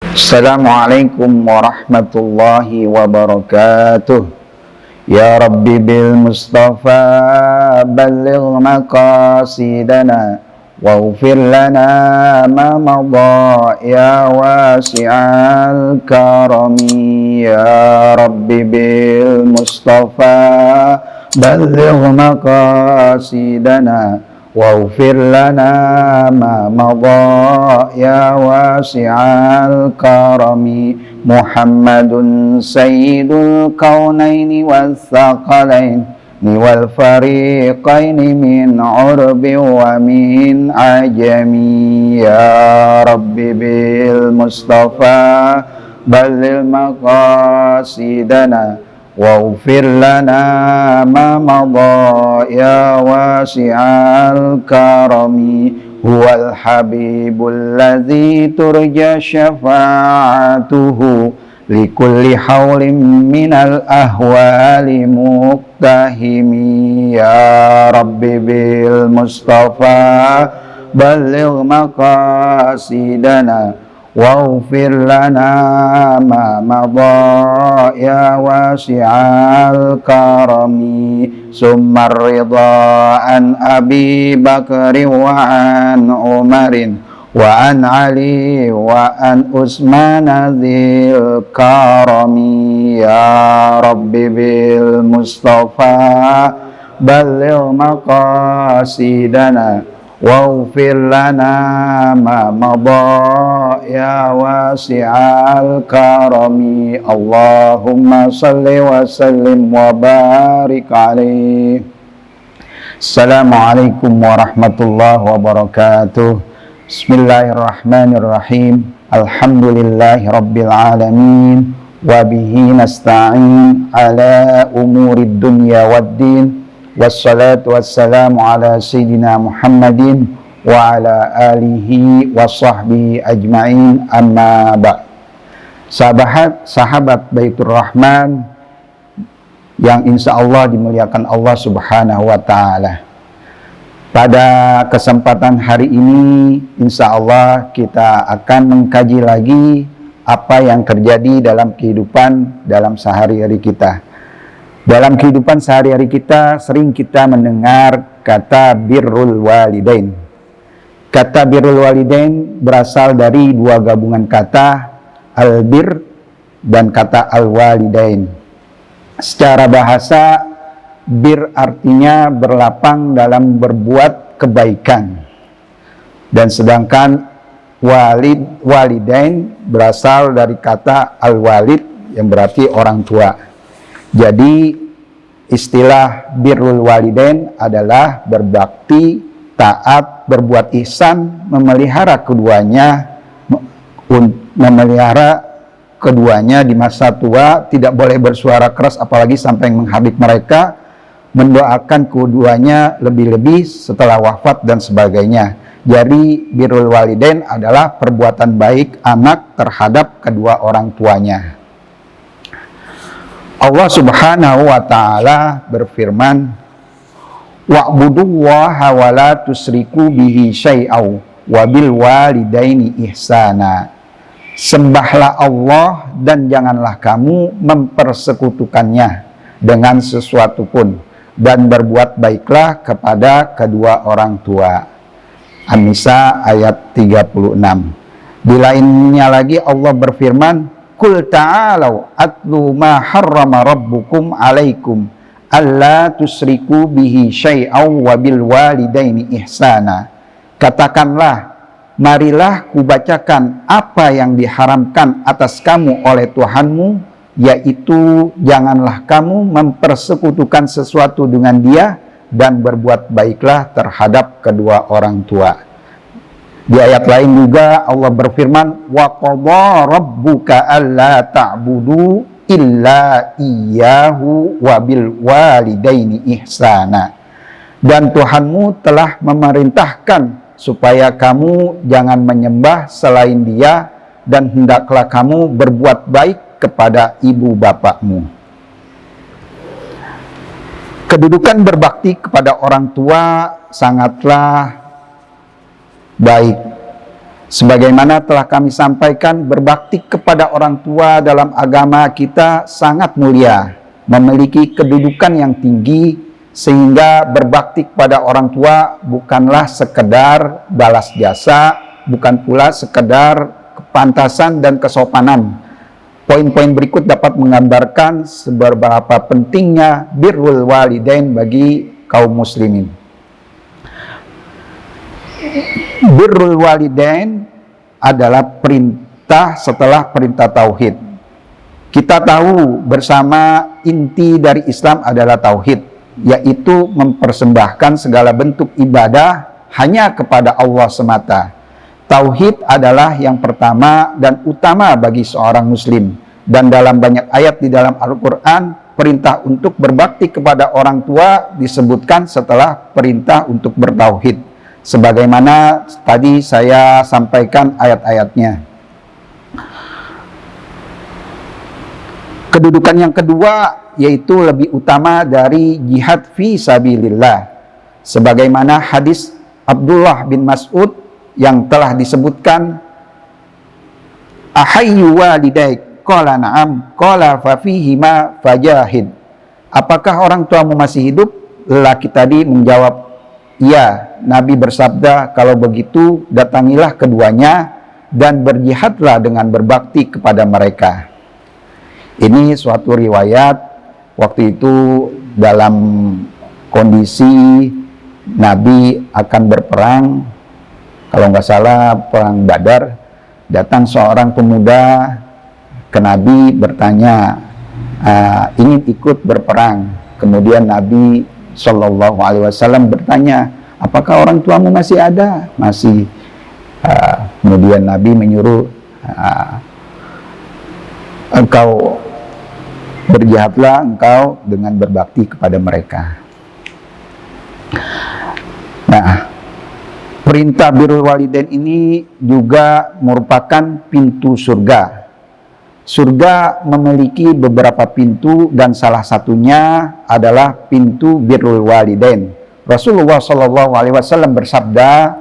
Assalamualaikum warahmatullahi wabarakatuh. Ya Rabbi bil Mustafa balligh maqasidana waghfir lana ma madha ya wasi'al karami. Ya Rabbi bil Mustafa balligh maqasidana waghfir lana ma madha ya wasi'al karami. Muhammadun sayyidul kaunaini wathaqalain wal fariqaini min urbi wa min ajami. Ya Rabbi bil Mustafa balil maqasidana waghfir lana ma madha ya wasi'al karami. Huwal habibul ladzi turja syafa'atuhu likulli hawlim minal ahwali muqtahimi. Ya Rabbi bil Mustafa balligh maqasidana waghfir lana ma madha ya wasi'al karami. Summar ridha an Abi Bakri wa an Umarin wa an Ali wa an Utsman dzil karami. Ya Rabbi bil Mustafa balligh maqasidana waghfir lana ma madha ya wasi'al karami. Allahumma salli wa sallim wa barik alaihi. Assalamualaikum warahmatullahi wabarakatuh. Bismillahirrahmanirrahim. Alhamdulillahi rabbil alamin wa bihi nasta'in ala umurid dunya waddin. Wassalatu wassalamu ala sayyidina Muhammadin wa ala alihi wa sahbihi ajma'in, amma ba'. Sahabat Baitur Rahman yang insya Allah dimuliakan Allah subhanahu wa ta'ala. Pada kesempatan hari ini insya Allah kita akan mengkaji lagi apa yang terjadi dalam kehidupan dalam sehari-hari kita. Dalam kehidupan sehari-hari kita sering kita mendengar kata birrul walidain. Kata birrul walidain berasal dari dua gabungan kata, albir dan kata al-walidain. Secara bahasa, bir artinya berlapang dalam berbuat kebaikan. Dan sedangkan walidain berasal dari kata al-walid yang berarti orang tua. Jadi istilah birrul walidain adalah berbakti, taat, berbuat ihsan, memelihara keduanya di masa tua, tidak boleh bersuara keras apalagi sampai menghardik mereka, mendoakan keduanya lebih-lebih setelah wafat dan sebagainya. Jadi birrul walidain adalah perbuatan baik anak terhadap kedua orang tuanya. Allah subhanahu wa ta'ala berfirman, wa'budullaha wa la tusriku bihi syai'aw wa bil walidaini ihsana. Sembahlah Allah dan janganlah kamu mempersekutukannya dengan sesuatu pun, dan berbuat baiklah kepada kedua orang tua. An-Nisa ayat 36. Di lainnya lagi Allah berfirman, Qul ta'alau atlu ma harrama rabbukum alaikum alla tusriku bihi syai'aw wa bil walidaini ihsana. Katakanlah, marilah kubacakan apa yang diharamkan atas kamu oleh Tuhanmu, yaitu janganlah kamu mempersekutukan sesuatu dengan Dia dan berbuat baiklah terhadap kedua orang tua. Di ayat lain juga Allah berfirman, wa qadha rabbuka alla ta'budu illa iyyahu wa bil walidaini ihsana. Dan Tuhanmu telah memerintahkan supaya kamu jangan menyembah selain Dia, dan hendaklah kamu berbuat baik kepada ibu bapakmu. Kedudukan berbakti kepada orang tua sangatlah baik. Sebagaimana telah kami sampaikan, berbakti kepada orang tua dalam agama kita sangat mulia, memiliki kedudukan yang tinggi, sehingga berbakti kepada orang tua bukanlah sekedar balas jasa, bukan pula sekedar kepantasan dan kesopanan. Poin-poin berikut dapat menggambarkan seberapa pentingnya birrul walidain bagi kaum muslimin. Birrul walidain adalah perintah setelah perintah tauhid. Kita tahu bersama inti dari Islam adalah tauhid, yaitu mempersembahkan segala bentuk ibadah hanya kepada Allah semata. Tauhid adalah yang pertama dan utama bagi seorang muslim. Dan dalam banyak ayat di dalam Al-Quran, perintah untuk berbakti kepada orang tua disebutkan setelah perintah untuk bertauhid. Sebagaimana tadi saya sampaikan ayat-ayatnya. Kedudukan yang kedua yaitu lebih utama dari jihad fi sabilillah. Sebagaimana hadis Abdullah bin Mas'ud yang telah disebutkan, ahayyu walidaik, qala na'am, qala fa fihima fajahid. Apakah orang tuamu masih hidup? Lelaki tadi menjawab, ya. Nabi bersabda, kalau begitu datangilah keduanya dan berjihadlah dengan berbakti kepada mereka. Ini suatu riwayat waktu itu dalam kondisi Nabi akan berperang, kalau nggak salah perang Badar. Datang seorang pemuda ke Nabi bertanya, ingin ikut berperang. Kemudian Nabi Shallallahu Alaihi Wasallam bertanya, apakah orang tuamu masih ada? Masih. Kemudian Nabi menyuruh, engkau berjihadlah engkau dengan berbakti kepada mereka. Nah, perintah birrul walidain ini juga merupakan pintu surga. Surga memiliki beberapa pintu dan salah satunya adalah pintu birrul walidain. Rasulullah Shallallahu Alaihi Wasallam bersabda,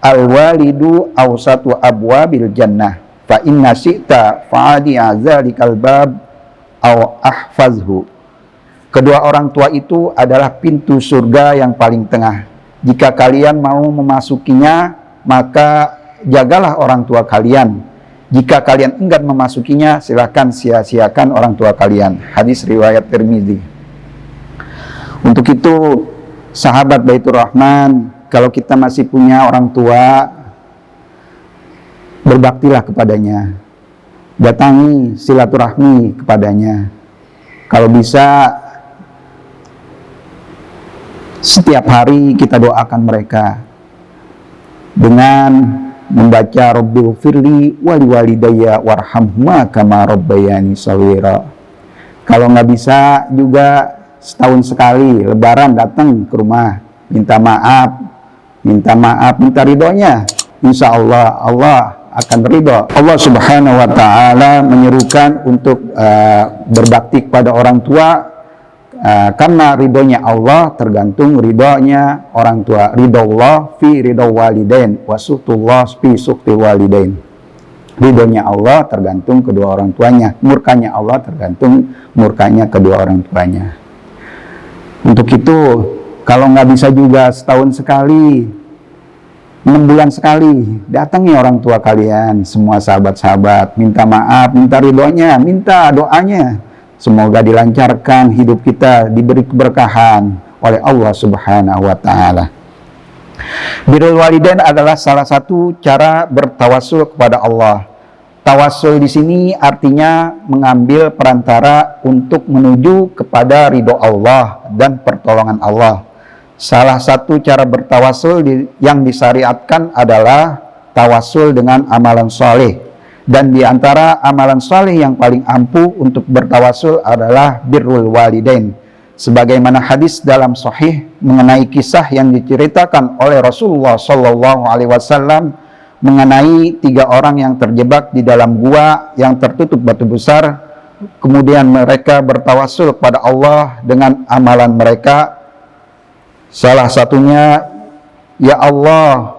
al-walidu awsatu abwabil jannah, fa inna syi'ta fa'adi azalikal bab aw ahfazhu. Kedua orang tua itu adalah pintu surga yang paling tengah. Jika kalian mau memasukinya, maka jagalah orang tua kalian. Jika kalian enggan memasukinya, silakan sia-siakan orang tua kalian. Hadis riwayat Tirmidzi. Untuk itu, sahabat Baitur Rahman, kalau kita masih punya orang tua, berbaktilah kepadanya. Datangi silaturahmi kepadanya. Kalau bisa, setiap hari kita doakan mereka dengan membaca Rabbil firli wali walidayya warhamhuma kama rabbayani shaghira. Kalau nggak bisa juga setahun sekali Lebaran datang ke rumah, minta maaf, minta ridhonya. Insya Allah Allah akan ridho. Allah Subhanahu Wa Taala menyerukan untuk berbakti kepada orang tua. Karena ridhonya Allah tergantung ridhonya orang tua. Ridho Allah fi ridho walidain, wasutullah fi sukti walidain. Ridhonya Allah tergantung kedua orang tuanya, murkanya Allah tergantung murkanya kedua orang tuanya. Untuk itu, kalau nggak bisa juga setahun sekali, 6 bulan sekali, datangi orang tua kalian, semua sahabat-sahabat, minta maaf, minta ridhonya, minta doanya. Semoga dilancarkan hidup kita, diberi keberkahan oleh Allah Subhanahu Wa Taala. Birrul walidain adalah salah satu cara bertawassul kepada Allah. Tawassul di sini artinya mengambil perantara untuk menuju kepada ridho Allah dan pertolongan Allah. Salah satu cara bertawassul yang disyariatkan adalah tawassul dengan amalan soleh. Dan di antara amalan soleh yang paling ampuh untuk bertawassul adalah birrul walidain. Sebagaimana hadis dalam sahih mengenai kisah yang diceritakan oleh Rasulullah Shallallahu Alaihi Wasallam mengenai 3 orang yang terjebak di dalam gua yang tertutup batu besar. Kemudian mereka bertawassul kepada Allah dengan amalan mereka. Salah satunya, ya Allah,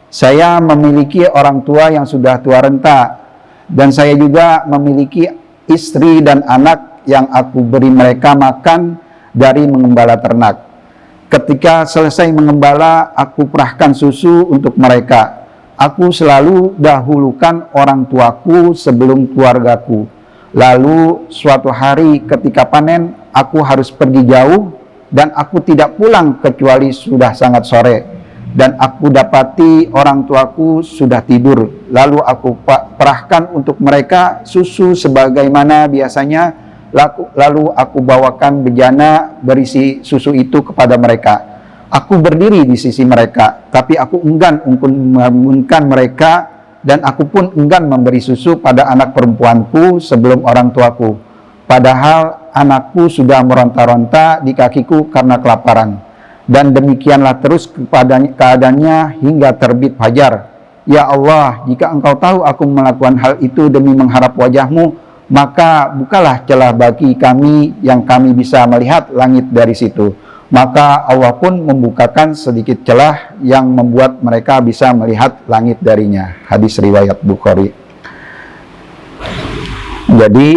Saya memiliki orang tua yang sudah tua renta, dan saya juga memiliki istri dan anak yang aku beri mereka makan dari mengembala ternak. Ketika selesai mengembala, aku perahkan susu untuk mereka. Aku selalu dahulukan orang tuaku sebelum keluargaku. Lalu suatu hari ketika panen, aku harus pergi jauh dan aku tidak pulang kecuali sudah sangat sore. Dan aku dapati orang tuaku sudah tidur. Lalu aku perahkan untuk mereka susu sebagaimana biasanya. Lalu aku bawakan bejana berisi susu itu kepada mereka. Aku berdiri di sisi mereka, tapi aku enggan untuk membangunkan mereka, dan aku pun enggan memberi susu pada anak perempuanku sebelum orang tuaku. Padahal anakku sudah meronta-ronta di kakiku karena kelaparan. Dan demikianlah terus keadaannya hingga terbit fajar. Ya Allah, jika Engkau tahu aku melakukan hal itu demi mengharap wajah-Mu, maka bukalah celah bagi kami yang kami bisa melihat langit dari situ. Maka Allah pun membukakan sedikit celah yang membuat mereka bisa melihat langit darinya. Hadis riwayat Bukhari. Jadi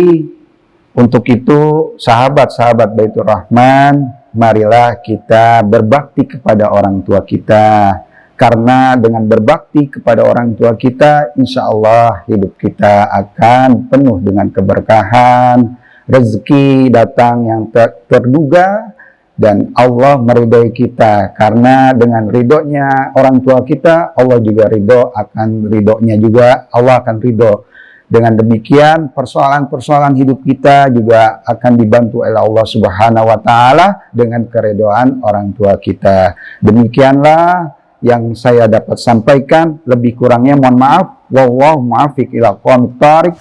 untuk itu sahabat-sahabat Baitur Rahman, marilah kita berbakti kepada orang tua kita. Karena dengan berbakti kepada orang tua kita, insya Allah hidup kita akan penuh dengan keberkahan, rezeki datang yang terduga, dan Allah meridhoi kita. Karena dengan ridhonya orang tua kita, Allah juga ridho akan ridhonya juga, Allah akan ridho. Dengan demikian, persoalan-persoalan hidup kita juga akan dibantu oleh Allah Subhanahu wa Ta'ala dengan keridhaan orang tua kita. Demikianlah yang saya dapat sampaikan, lebih kurangnya mohon maaf. Wallahu muwaffiq ila aqwamit thariq.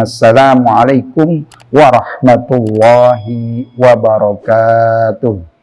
Assalamualaikum warahmatullahi wabarakatuh.